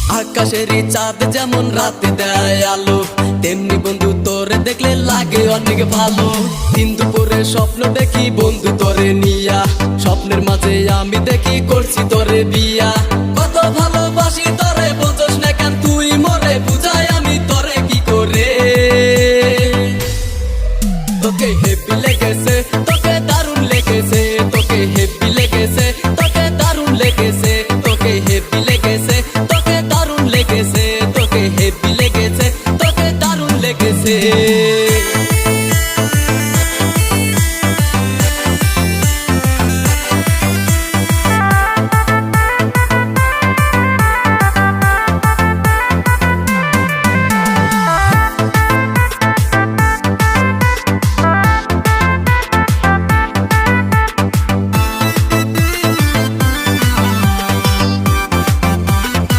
আকাশেরই চাঁদ যেমন রাতে দেয় আলো, তেমনি বন্ধু তোরে দেখলে লাগে অনেক ভালো। দিন দুপুরে স্বপ্ন দেখি বন্ধু তোরে নিয়া, স্বপ্নের মাঝে আমি দেখি করছি তোরে বিয়া। কত ভালোবাসা